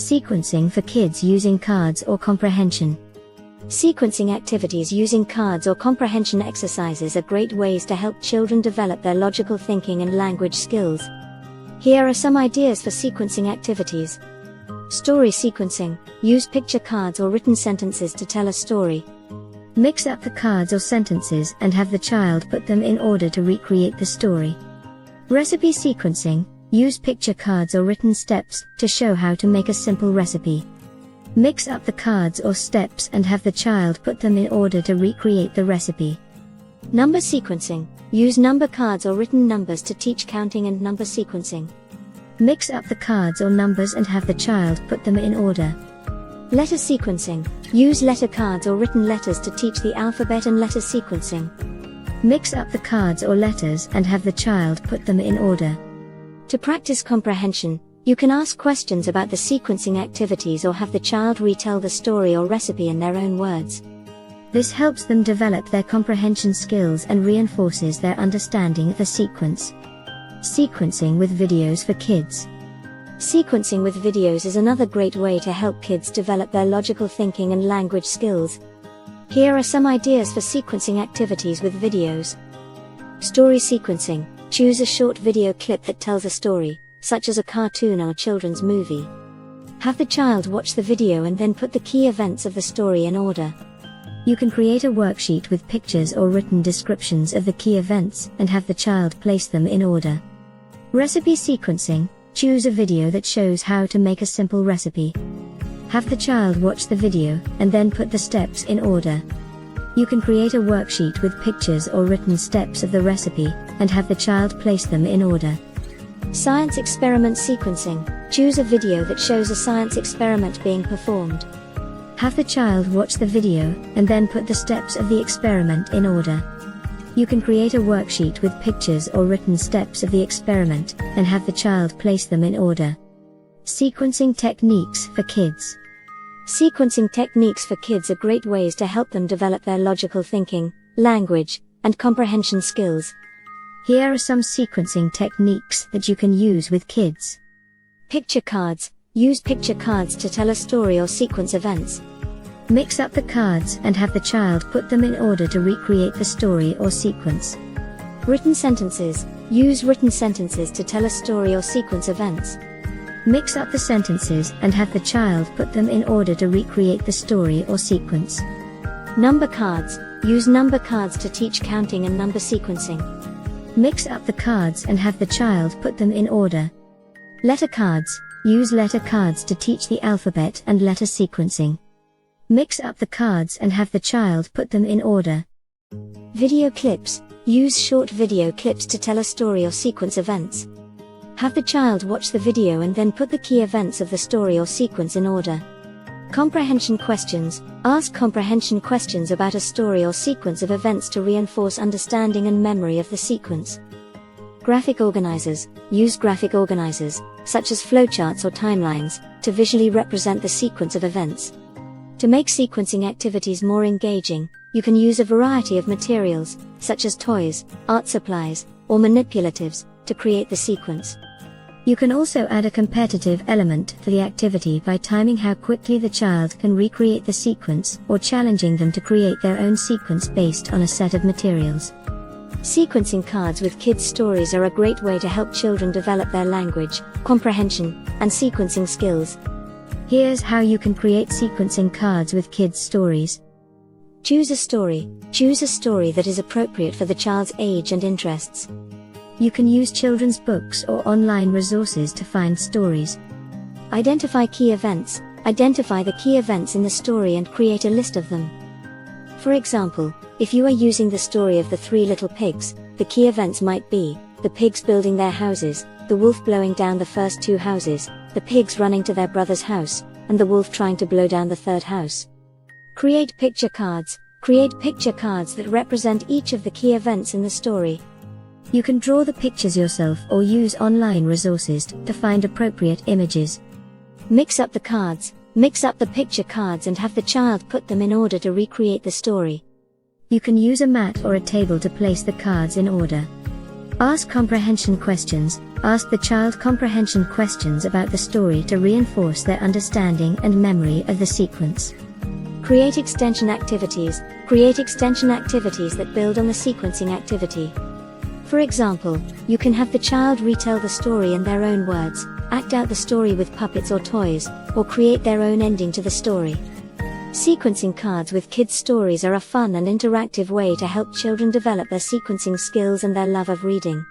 Sequencing for kids using cards or comprehension. Sequencing activities using cards or comprehension exercises are great ways to help children develop their logical thinking and language skills. Here are some ideas for sequencing activities. Story sequencing. Use picture cards or written sentences to tell a story. Mix up the cards or sentences and have the child put them in order to recreate the story. Recipe sequencing. Use picture cards or written steps to show how to make a simple recipe. Mix up the cards or steps and have the child put them in order to recreate the recipe. Number sequencing. Use number cards or written numbers to teach counting and number sequencing. Mix up the cards or numbers and have the child put them in order. Letter sequencing. Use letter cards or written letters to teach the alphabet and letter sequencing. Mix up the cards or letters and have the child put them in order. To practice comprehension, you can ask questions about the sequencing activities or have the child retell the story or recipe in their own words. This helps them develop their comprehension skills and reinforces their understanding of the sequence. Sequencing with videos for kids. Sequencing with videos is another great way to help kids develop their logical thinking and language skills. Here are some ideas for sequencing activities with videos. Story sequencing. Choose a short video clip that tells a story, such as a cartoon or children's movie. Have the child watch the video and then put the key events of the story in order. You can create a worksheet with pictures or written descriptions of the key events and have the child place them in order. Recipe sequencing. Choose a video that shows how to make a simple recipe. Have the child watch the video and then put the steps in order. You can create a worksheet with pictures or written steps of the recipe and have the child place them in order. Science experiment sequencing. Choose a video that shows a science experiment being performed. Have the child watch the video and then put the steps of the experiment in order. You can create a worksheet with pictures or written steps of the experiment and have the child place them in order. Sequencing techniques for kids. Sequencing techniques for kids are great ways to help them develop their logical thinking, language, and comprehension skills. Here are some sequencing techniques that you can use with kids. Picture cards. Use picture cards to tell a story or sequence events. Mix up the cards and have the child put them in order to recreate the story or sequence. Written sentences. Use written sentences to tell a story or sequence events. Mix up the sentences and have the child put them in order to recreate the story or sequence. Number cards. Use number cards to teach counting and number sequencing. Mix up the cards and have the child put them in order. Letter cards. Use letter cards to teach the alphabet and letter sequencing. Mix up the cards and have the child put them in order. Video clips. Use short video clips to tell a story or sequence events. Have the child watch the video and then put the key events of the story or sequence in order. Comprehension questions. Ask comprehension questions about a story or sequence of events to reinforce understanding and memory of the sequence. Graphic organizers. Use graphic organizers, such as flowcharts or timelines, to visually represent the sequence of events. To make sequencing activities more engaging, you can use a variety of materials, such as toys, art supplies, or manipulatives, to create the sequence. You can also add a competitive element for the activity by timing how quickly the child can recreate the sequence or challenging them to create their own sequence based on a set of materials. Sequencing cards with kids' stories are a great way to help children develop their language, comprehension, and sequencing skills. Here's how you can create sequencing cards with kids' stories. Choose a story. Choose a story that is appropriate for the child's age and interests. You can use children's books or online resources to find stories. Identify key events. Identify the key events in the story and create a list of them. For example, if you are using the story of the Three Little Pigs, the key events might be the pigs building their houses, the wolf blowing down the first two houses, the pigs running to their brother's house, and the wolf trying to blow down the third house. Create picture cards. Create picture cards that represent each of the key events in the story. You can draw the pictures yourself or use online resources to find appropriate images. Mix up the cards. Mix up the picture cards and have the child put them in order to recreate the story. You can use a mat or a table to place the cards in order. Ask comprehension questions. Ask the child comprehension questions about the story to reinforce their understanding and memory of the sequence. Create extension activities. Create extension activities that build on the sequencing activity. For example, you can have the child retell the story in their own words, act out the story with puppets or toys, or create their own ending to the story. Sequencing cards with kids' stories are a fun and interactive way to help children develop their sequencing skills and their love of reading.